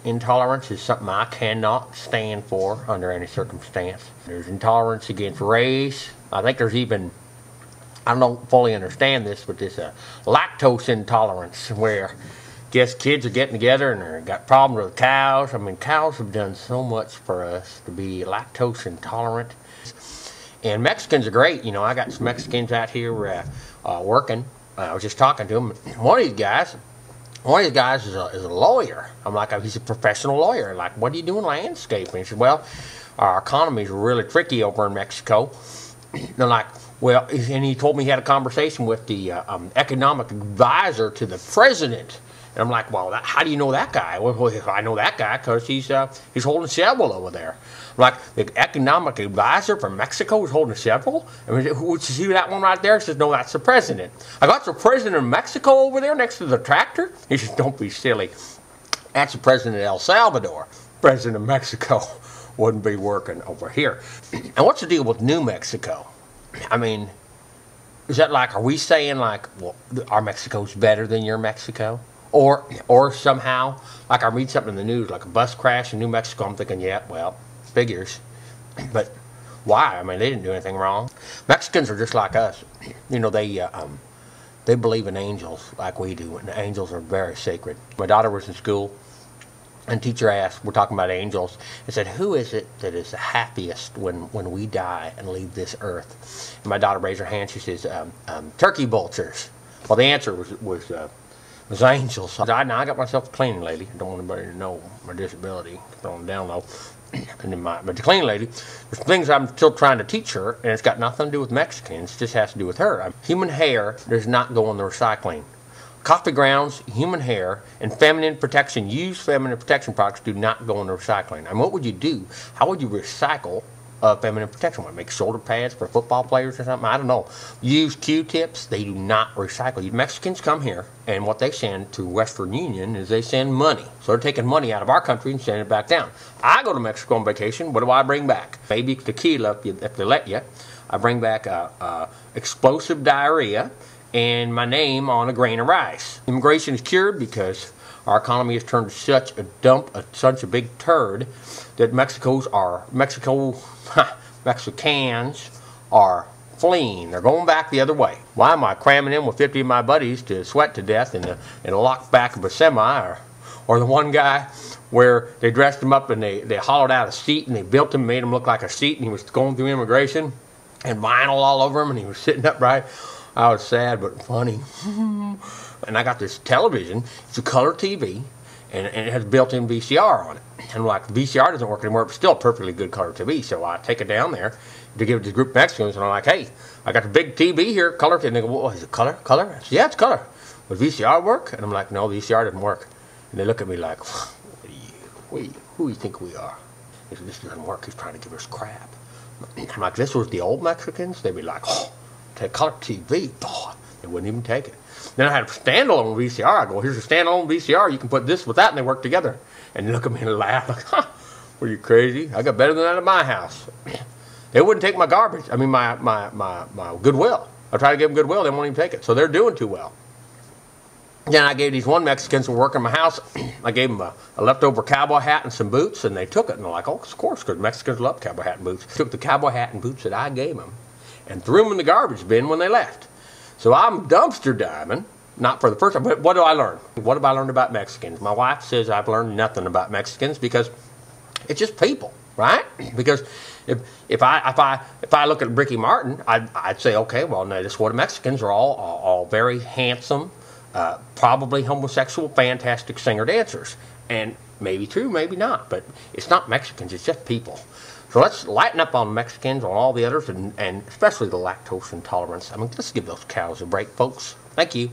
Intolerance is something I cannot stand for under any circumstance. There's intolerance against race. I think there's even, I don't fully understand this, but there's a lactose intolerance where guess kids are getting together and they've got problems with cows. I mean, cows have done so much for us to be lactose intolerant. And Mexicans are great. You know, I got some Mexicans out here working. I was just talking to them. One of these guys is a lawyer. I'm like, he's a professional lawyer. Like, what do you do in landscaping? He said, well, our economy is really tricky over in Mexico. They're like, well, and he told me he had a conversation with the economic advisor to the president. And I'm like, well, how do you know that guy? Well, I know that guy because he's holding several over there. I'm like, the economic advisor from Mexico is holding several? I mean, you see that one right there? He says, no, that's the president. I got the president of Mexico over there next to the tractor? He says, don't be silly. That's the president of El Salvador. President of Mexico wouldn't be working over here. And what's the deal with New Mexico? I mean, is that like, are we saying like, well, our Mexico's better than your Mexico? Or somehow, like I read something in the news, like a bus crash in New Mexico, I'm thinking, yeah, well, figures. But why? I mean, they didn't do anything wrong. Mexicans are just like us. You know, they believe in angels like we do, and angels are very sacred. My daughter was in school, and teacher asked, we're talking about angels, and said, who is it that is the happiest when we die and leave this earth? And my daughter raised her hand, she says, turkey vultures. Well, the answer was angels. Now I got myself a cleaning lady. I don't want anybody to know my disability. It's on the down low. And then but the cleaning lady, there's things I'm still trying to teach her, and it's got nothing to do with Mexicans. It just has to do with her. Human hair does not go in the recycling. Coffee grounds, human hair, and feminine protection, used feminine protection products do not go in the recycling. I mean, what would you do? How would you recycle feminine protection? Would make shoulder pads for football players or something? I don't know. Use Q-tips. They do not recycle. Mexicans come here, and what they send to Western Union is they send money. So they're taking money out of our country and sending it back down. I go to Mexico on vacation. What do I bring back? Maybe tequila, if they let you. I bring back explosive diarrhea and my name on a grain of rice. Immigration is cured because our economy has turned such a dump, such a big turd, that Mexicans are fleeing. They're going back the other way. Why am I cramming in with 50 of my buddies to sweat to death in a locked back of a semi? Or the one guy where they dressed him up and they hollowed out a seat and they built him, made him look like a seat, and he was going through immigration and vinyl all over him and he was sitting upright. I was sad but funny. And I got this television. It's a color TV, and it has built-in VCR on it. And like, VCR doesn't work anymore, but still a perfectly good color TV. So I take it down there to give it to the group of Mexicans, and I'm like, hey, I got the big TV here, color. And they go, well, is it color? Color? I said, yeah, it's color. Would VCR work? And I'm like, no, VCR doesn't work. And they look at me like, who do you think we are? They said, this doesn't work. He's trying to give us crap. I'm like, this was the old Mexicans? They'd be like, oh, take color TV. Oh, they wouldn't even take it. Then I had a standalone VCR. I go, here's a standalone VCR. You can put this with that, and they work together. And they look at me and laugh like, huh, were you crazy? I got better than that at my house. They wouldn't take my garbage. I mean, my Goodwill. I tried to give them Goodwill. They won't even take it. So they're doing too well. Then I gave these one Mexicans who were working in my house, I gave them a leftover cowboy hat and some boots, and they took it. And they're like, oh, of course, because Mexicans love cowboy hat and boots. Took the cowboy hat and boots that I gave them and threw them in the garbage bin when they left. So I'm dumpster diving, not for the first time, but what do I learn? What have I learned about Mexicans? My wife says I've learned nothing about Mexicans because it's just people, right? Because if I look at Ricky Martin, I'd say, okay, well, notice what Mexicans are all very handsome, probably homosexual, fantastic singer-dancers. And maybe true, maybe not, but it's not Mexicans, it's just people. So let's lighten up on Mexicans, on all the others, and especially the lactose intolerance. I mean, let's give those cows a break, folks. Thank you.